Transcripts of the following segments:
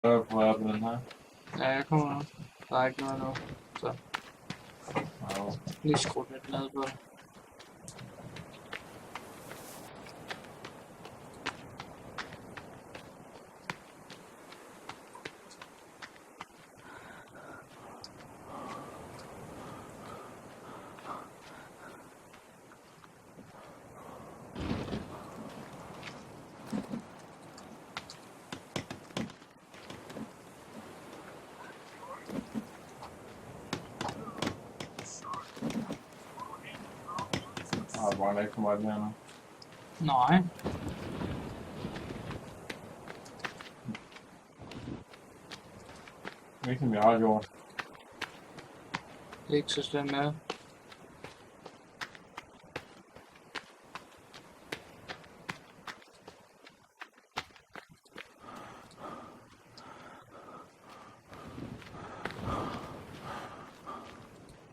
Prøv på at på den her. Ja, jeg kommer nu. Der er ikke noget nu. Så Wow. lige skru lidt ned på det. Jeg brænder ikke for meget mere nu. Nej. Ikke som jeg har gjort. Det er ikke så slemt med.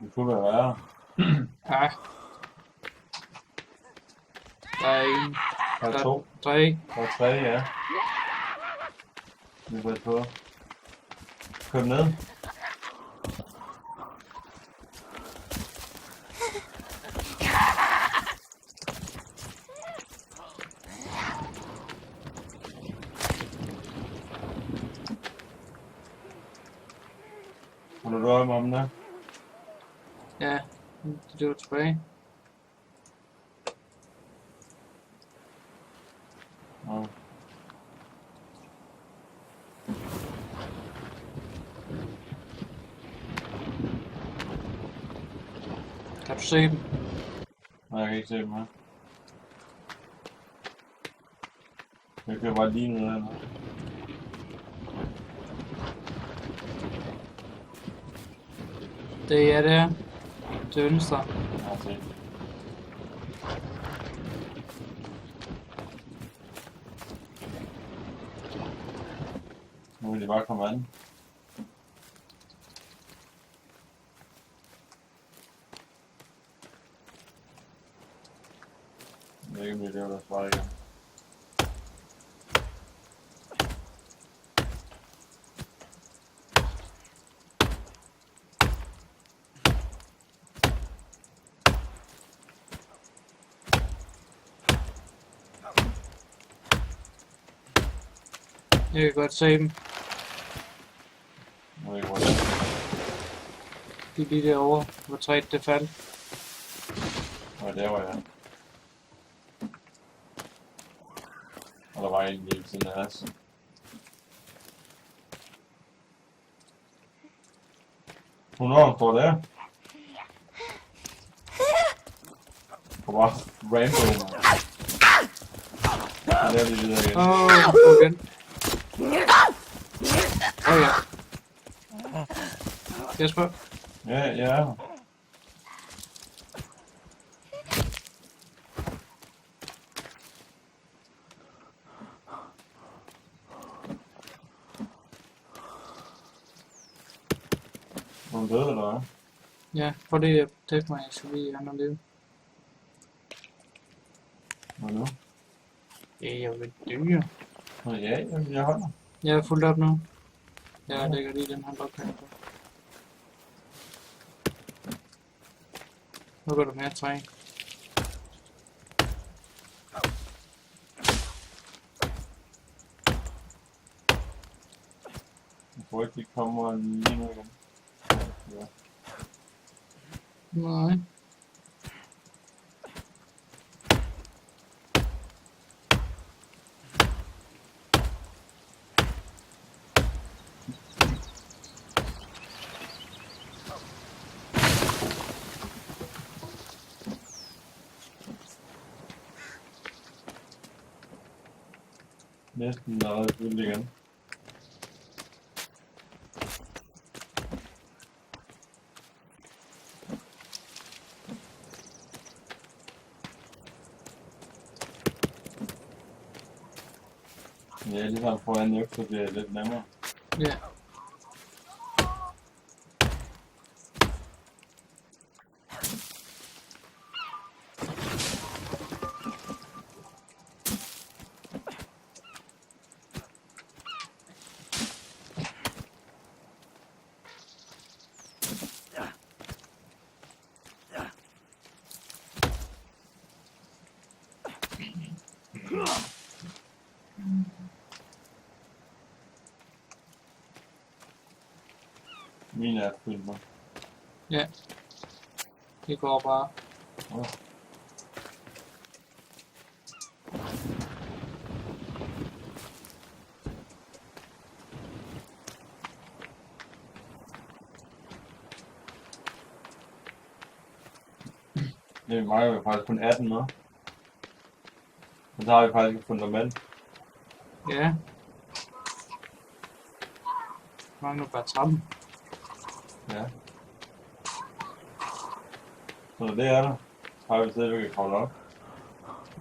Det kunne være værre. Ja. Der er en. Der er to. Tre. Der er tre, ja. Vi er på. Kør ned. Har du øje med om der? Ja. Det var tilbage. Ja. Kan du se dem? Nej, jeg kan ikke se dem her. Jeg kører bare lige ned her. Det er det her. Til venstre. Jeg har set. Nu vil de bare komme an. Jeg ved ikke, om det er det, der svarer igen. Jeg kan godt se dem. Jeg ved ikke, hvor det er. De er lige derovre, hvor træet det faldt. Og der var jeg. Og der var en lige ved siden af os. Hun står der. Og bare Rambo, man. Det er lige videre igen. Okay. Ja. Jesper. Ja, ja. Hun døde, eller hvad? Ja, for det at tække mig, så vi er live. Hvad nu? Ja, jeg vil dø, jo. Nå ja, jeg holder. Jeg er fuldt op nu. Jeg lægger lige den her blokade på. Nu går du med at træne. Jeg tror ikke, de kommer lige nu igen. Ja. Nej. Næsten allerede fyldt igen. Ja, ligesom få en nøk, så bliver det lidt nemmere. Ja. Mine er fyldt med. Ja. Det går bare. Ja. Det er mig, vi har faktisk kun 18 med. Og så har vi faktisk et fundament. Ja. Mangler bare trappen. Ja. Så når det er der, så har vi stadigvæk at kravle op.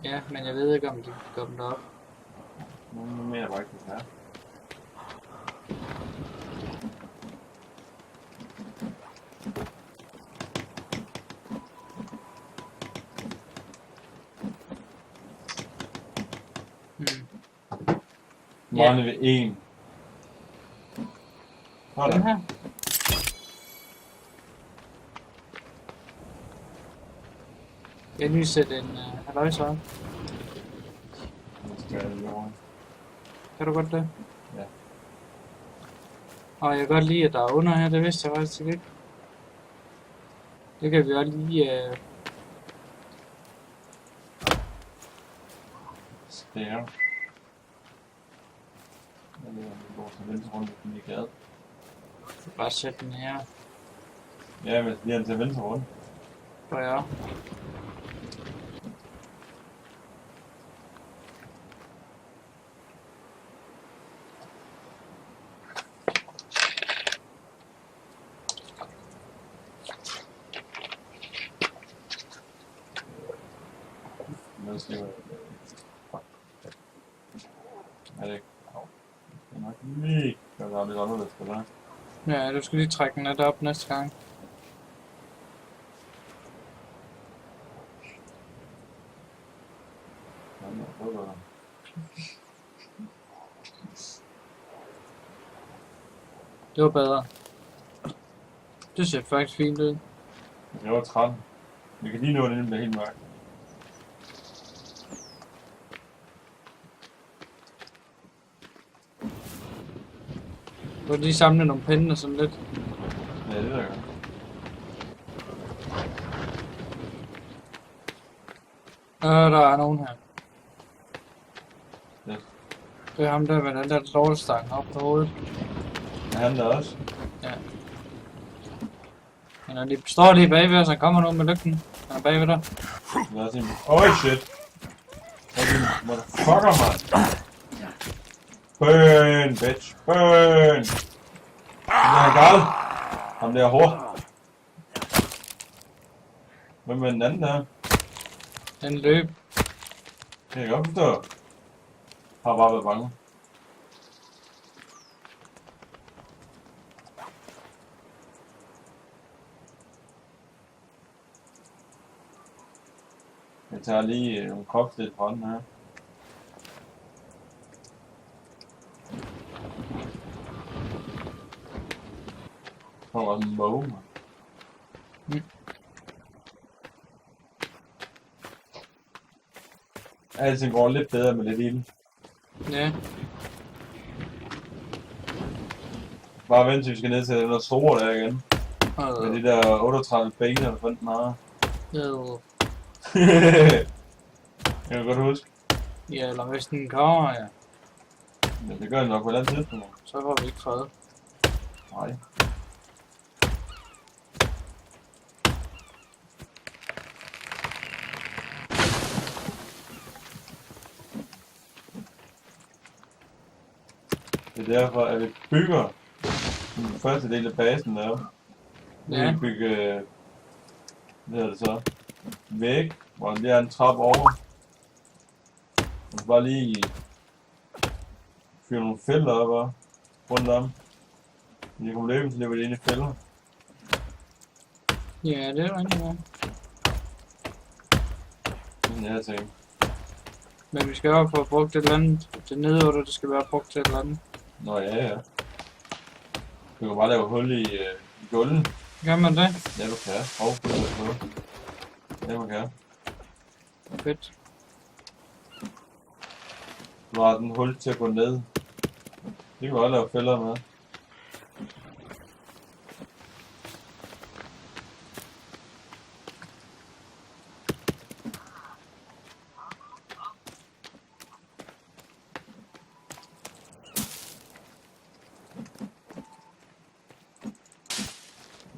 Ja, men jeg ved ikke, om de kan komme derop. Nu mener jeg bare ikke, det er. Nu mangler vi en. Den Sådan. her. Jeg vil lige sætte en halløjse op. Nu skal jeg lige over. Kan du godt det? Ja. Og jeg kan godt lide, at der er under her. Det vidste jeg faktisk ikke. Det kan vi også lige... Stære. Jeg går til venstre rundt i den gade. bare sætte den her. Ja, men lige til venstre rundt. For ja. Nu skal jeg... Er det ikke? Det er nok mega, der er lidt anderledes på der. Ja, du skal lige trække den lidt op næste gang. Det var bedre. Det ser faktisk fint ud. Jeg var 13. Vi kan lige nå det, inden det bliver helt mørkt. Du kan lige samle nogle pinde og sådan lidt. Ja, det er der godt. Der er nogen her. Ja. Det er ham der med den der lortestang op på hovedet. Er han der også? Ja. Han er lige, står lige bagved os, han kommer nu med lygten. Han er bagved dig. Lad os se. Oh shit! Hvad er det, motherfucker, man? Burn, bitch! Burn! Han er gal! Ham der hår. Hvem er den anden der? Den løb. Det kan jeg godt forstå. Har bare været bange. Jeg tager lige nogle cocktail fra den her. Der kommer også en måge, man. Mm. Alting går lidt bedre med lidt ild. Ja. Bare vent til vi skal ned til den der store der igen. Og Med de der 38 ben, der fandt meget. Jeg kan godt huske. ja, eller hvis den kommer, ja. Men det gør det nok på et eller andet tidspunkt. Så får vi ikke fred. Nej. Det er derfor, at vi bygger den første del af basen deroppe. Ja. Vi bygger, hvad hedder det så, væg, hvor der er en trappe over. Og så bare lige fyre nogle felter op og rundt om. Når de kommer løbende, så løber de ind i fælder. Ja, det er rigtig godt. Sådan jeg tænker. Men vi skal jo få brugt et eller andet. Det nedenunder, det skal være brugt til et eller andet. Nå ja, ja. Du kan bare lave hul i gulven. Gør man det? Ja, du kan. Ja, man kan. Fedt. Du har den hul til at gå ned. Det kan du også lave fælder med.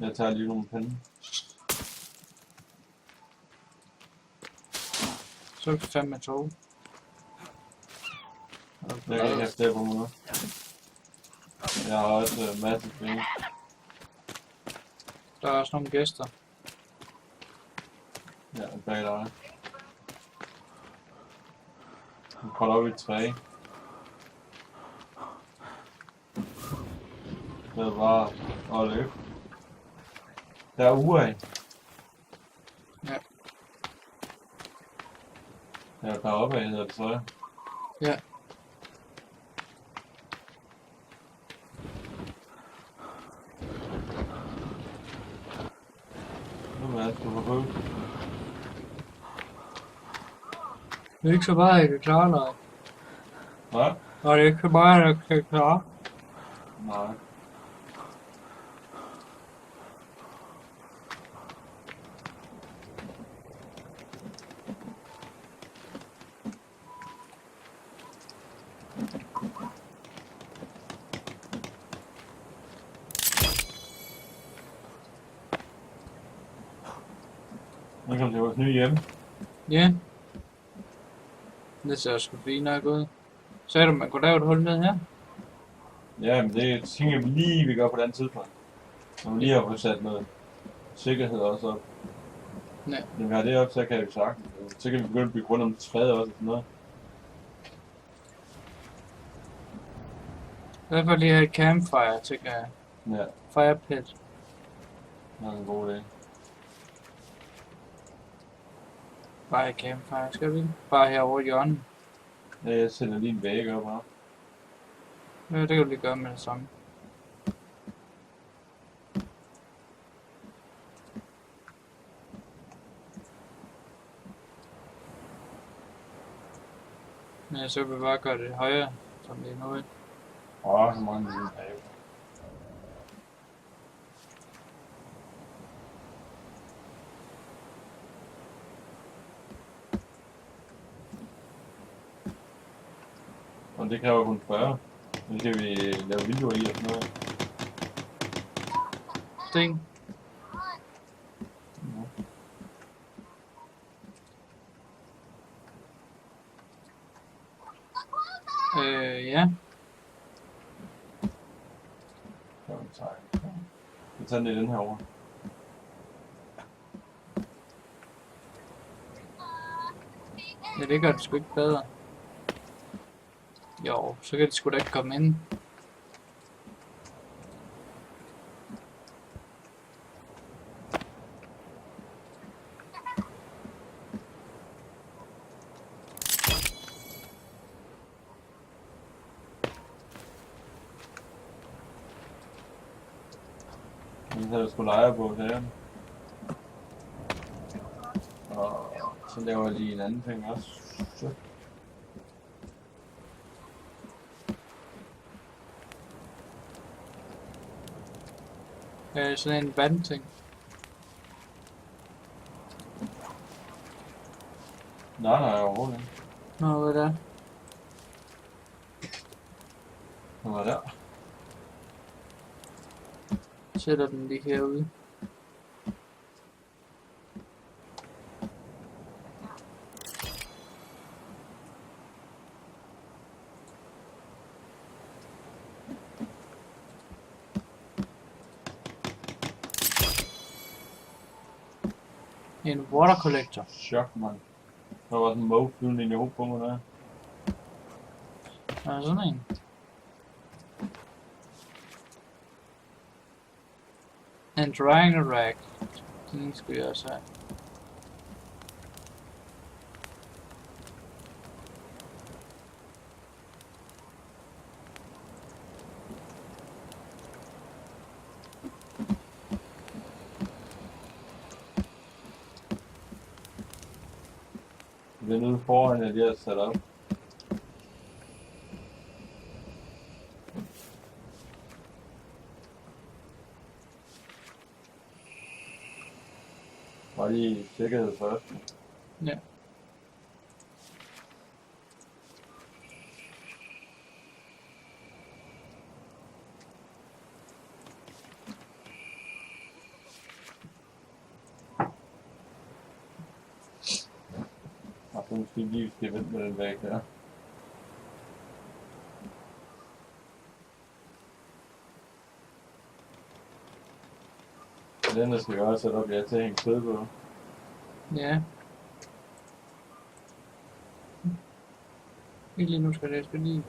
Jeg tager lige nogle penge. Så er det fandme tog. Jeg kan ikke have flere på mig nu. Jeg har også masse penge. Der er også nogle gæster. Ja, bag dig. Nu kolder op i et træ. Det er bare at løbe. Der er uger af. Ja. Jeg er oppe af, hedder det så. Ja. Nu er det du på. Det er ikke så meget, jeg kan klare noget. Hvad? Og det er ikke så meget, jeg kan klare. Nej. Velkommen til vores nye hjem. Ja. Det ser sgu fint nok ud. Sagde du, man kunne lave et hul ned her? Ja, men det tænker vi lige, vi gør på den tidspunkt. Når vi lige har fået sat noget sikkerhed også op. Nej. Når vi har det op, så kan vi sagtens. Så kan vi begynde at bygge rundt om træet også og sådan noget. I hvert fald lige have et campfire, tænker jeg. Ja, Fire pit. det er en god idé. Bare et campfire, skal vi? Bare herovre i hjørnet. Ja, jeg sætter lige en væg op her. Ja, det kan du lige gøre med det samme. Ja, så kan vi bare gøre det højere, som det er nu. Så mange lille pave. Og det kræver kun 40. Så kan vi lave vinduer i og sådan noget. Ting. Ja. Så vi tager den i den her over. Ja, det gør det sgu ikke bedre. Jo, så kan det sgu da ikke komme ind. Den her der skulle lege på her. Og så laver jeg lige en anden ting også. Så. Sådan en vandting. Nej, overhovedet ikke. Nå, hvad der? Den var der. Sætter den lige herude. En water collector. Chok, mand. Der var sådan en måge flyvende ind i hovedet på mig der. Er der sådan en? En drying rack. Den skulle jeg også have. Det er nede foran, at jeg har sat op. Bare lige sikkerhed først. Ja. måske lige skal vente med den væg der. Den der skal jeg også sætte op, jeg til at hænge kød på. Ja. Ikke lige nu skal det lige.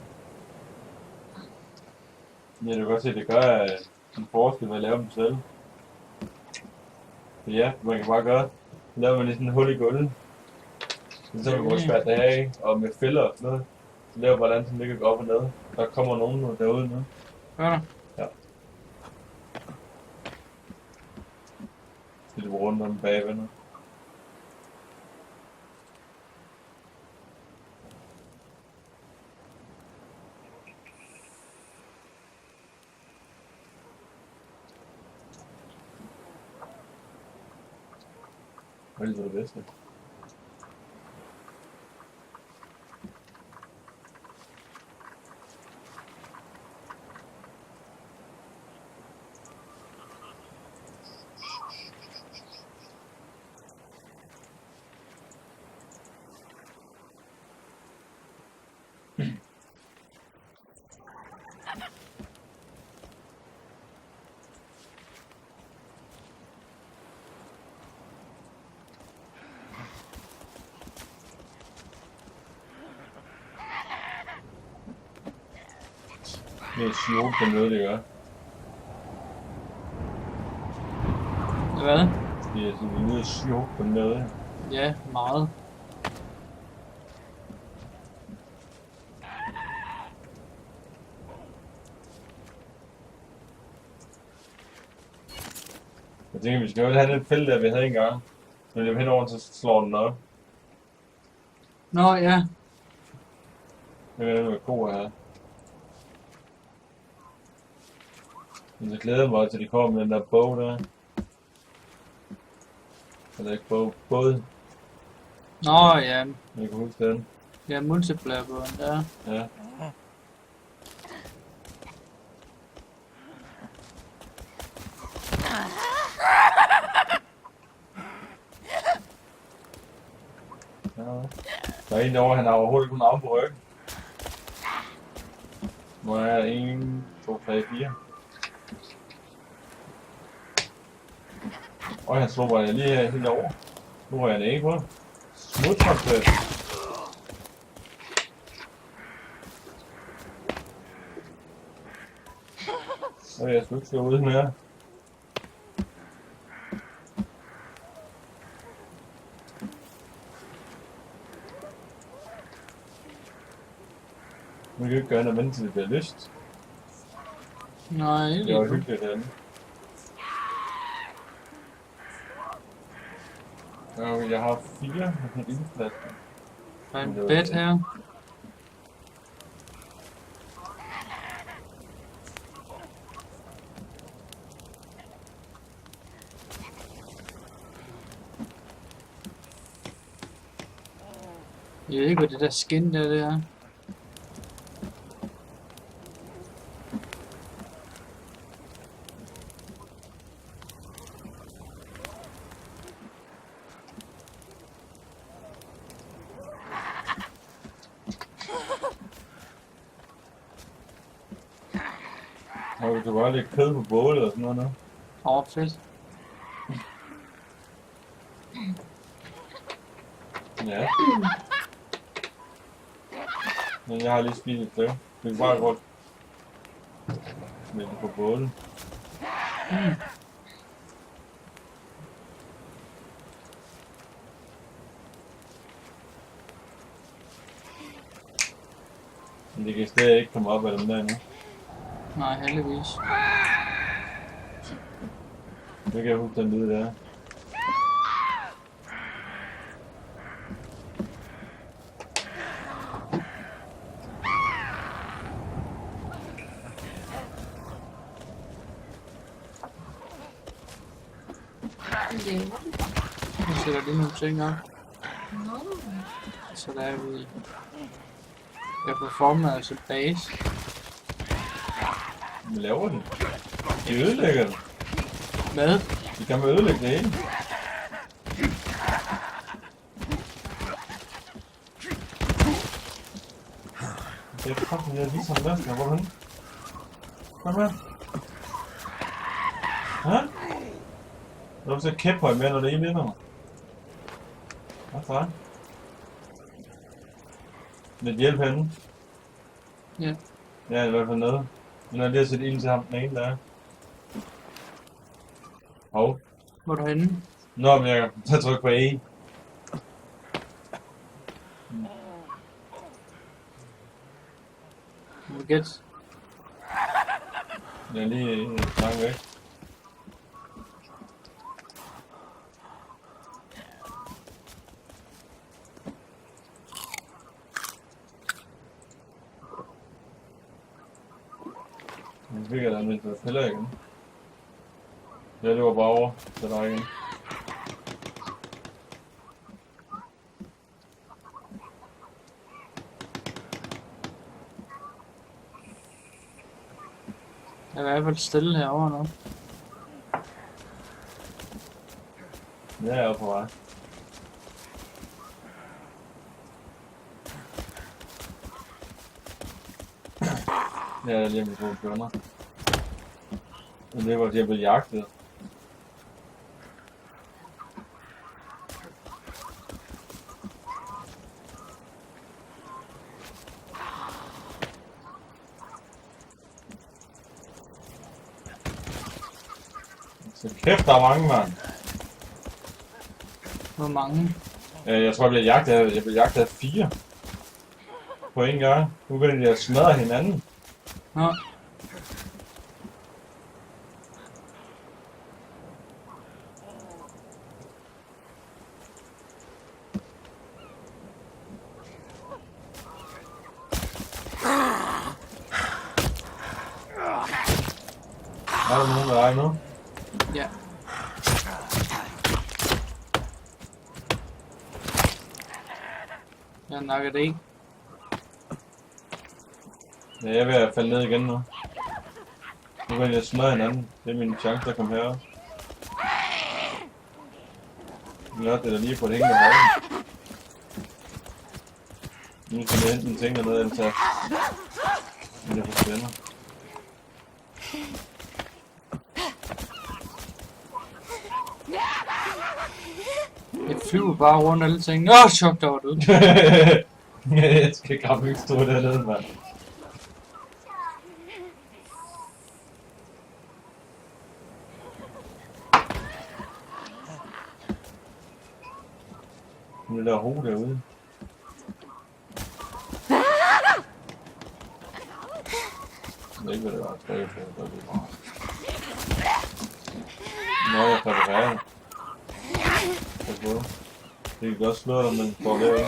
Ja, du kan godt se, at det gør en forskel ved at lave dem selv. Så ja, man kan bare gøre. Så laver man lige sådan et hul i gulvet. Så kan man godt skvære det af, og med fælder og sådan noget. Så laver hvordan den ligger op og ned. Der kommer nogen derude nu. Gør der? Ja. Så det rundt om bagved nu. Hvad er det bedste? Det er sjovt, den måde, det gør. Hvad? Det er sådan en lille sjovt på den måde. Ja, meget. Jeg tænker, vi skal jo have den fælde der, vi havde engang. Når jeg henover, så slår den op. Nå ja. Jeg ved ikke, hvad koer her. Men jeg glæder mig til, at de kommer med den der bog der. Eller ikke bog, båd. Nå ja. Jeg kan huske den. Ja, multiplayer på den der. Ja. Der er en derovre, han har overhovedet ikke nogen arme på ryggen. Nu er jeg 1, 2, 3, 4. Og han slår mig lige helt over. Nu er jeg ikke på. Smuttranslet. Så vil jeg sgu ikke slå ud mere. Nu kan vi ikke gøre noget, vente til det bliver lyst. Nej, ikke Det var lige nu. hyggeligt derinde. Jeg har 4 med en indflaske. Der er en bed her. Jeg ved ikke, hvad det der skin der det er. Og vi kan bare lægge kød på bålet og sådan noget nu. Fedt. Ja. Men jeg har lige spist et stykke. Vi kan bare godt lægge det på bålet. Men det kan stadig ikke komme op af dem der nu. Nej, heldigvis. Det kan jeg huske den lyd der. Nu sætter lige nogle ting op. Så der er vi. Jeg performer altså base. Vi laver den. De ødelægger den. Hvad? De kan ødelægge det hele. Jeg kan faktisk lige sådan der. Hvor er han? Kom her. Hæ? Du vil så kæphøj med, når det er en vinder mig. Hvad så? Lidt hjælp henne. Ja. Ja, i hvert fald noget. Men jeg lige har set ild til ham, den ene der er. Hov. Hvor er du henne? Nå, men jeg kan trykke på E. Må du gætte? Jeg er lige langt væk. Nu fik jeg da lidt fælder igen. Jeg løber bare over til dig igen. Jeg er i hvert fald stille herovre nu. Jeg er på vej. Jeg er lige med på bjørner. Men det var, at jeg blev jagtet. Så kæft, der er mange, mand. Hvor mange? Jeg tror, jeg blev jagtet af 4. På en gang. Nu begynder de at smadre hinanden. Nå. Er der nogen med dig nu? Ja. Jeg nakker det ikke. Ja, jeg er ved at falde ned igen nu. Nu begynder de at smadre hinanden. Det er min chance at komme herop. Ja, det er da lige på et hængende højde. Nu kan jeg enten tænke noget, eller tage. Men det forsvinder. Jeg flyver bare rundt alle ting. Nå, chok, der var død. Jeg skal krabbe ikke stå dernede, mand. Nu er der ho derude. Jeg ved ikke, hvad det var. Jeg tror, jeg det var. Nå, jeg præparerer. Pas på. Det kan godt slå dig, men går derude.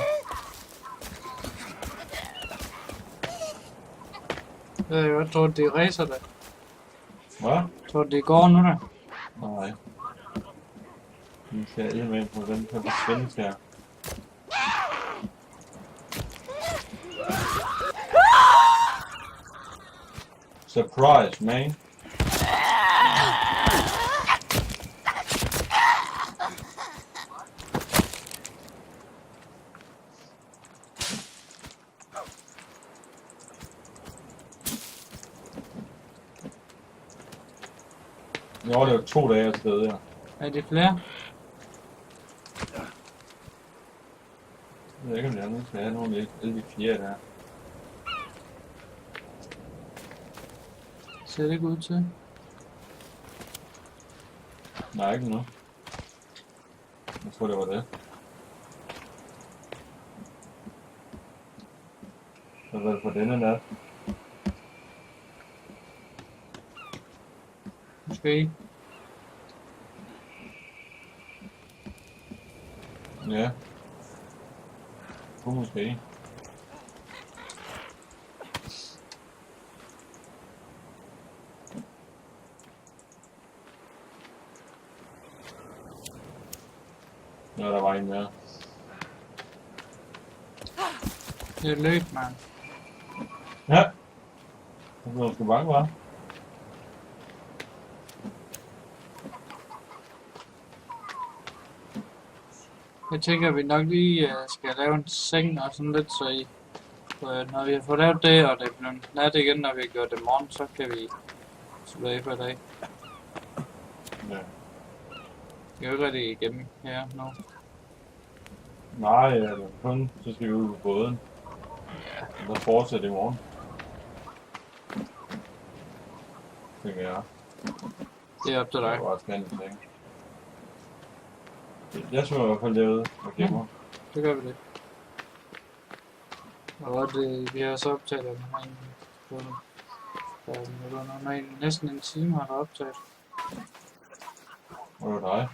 Jeg tror, det racer der. Hvad? Jeg tror, det går nu der. Nej. Vi skal ind med på den her forsvinde her. Surprise, man. Jeg overlevede 2 dage afsted, ja. Er det flere? Jeg ved ikke, om jeg nu skal have nogle af alle de 4 der. Ser det ikke ud til? Nej, ikke nu. Jeg tror, det var det. Så var det på denne der. Måske ikke. Ja. Kunne måske. Nå, der var en mere. Det er løb, mand. Ja. Jeg blev sgu bange, hva'? Jeg tænker, at vi nok lige skal lave en seng og sådan lidt, så I Så når vi har fået lavet det, og det er blevet nat igen, når vi har gjort det morgen, så kan vi slutte af for i dag. Ja. Vi er jo ikke rigtig igennem her nu. Nej, kun så skal vi ud på båden. Ja, Og der fortsætter i morgen. Tænker jeg. det er op til Det dig. var også spændende ting. Jeg så i hvert fald derude og gemmer. Det gør vi det. Og det, vi har så optaget om næsten en time har der optaget. Og det var dig.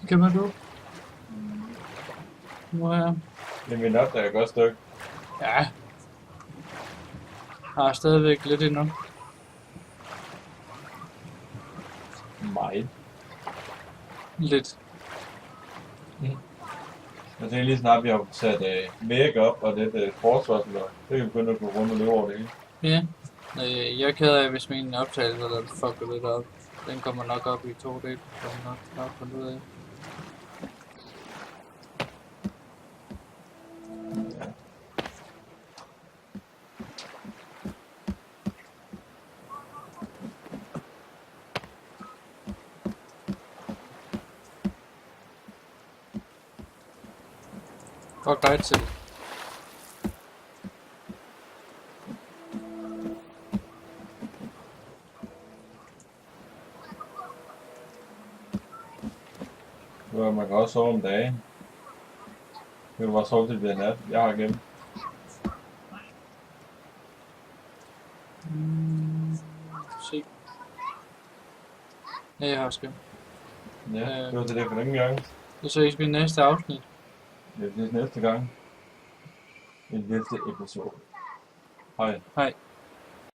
Kan man du? Nu her. Det er min op, der er et godt stykke. Ja. Har stadigvæk lidt endnu. Meget. Lidt. Jeg tænker lige snart, vi har sat væg op og lidt forsvarsløg. Det kan vi begynde at gå rundt og løbe over det hele. Ja. Jeg er ked af, hvis min optagelse der fucker lidt op. Den kommer nok op i 2 dele. Det kommer nok fundet ud af. Ja. Fuck dig til. Man kan også sove om dagen. Det kan bare sove til det bliver nat. Jeg har gemt. Se. Ja, jeg har skrevet. Ja, det var det for den gang. Så ses vi i næste afsnit. Det er næste gang. I næste episode. Hej. Hej.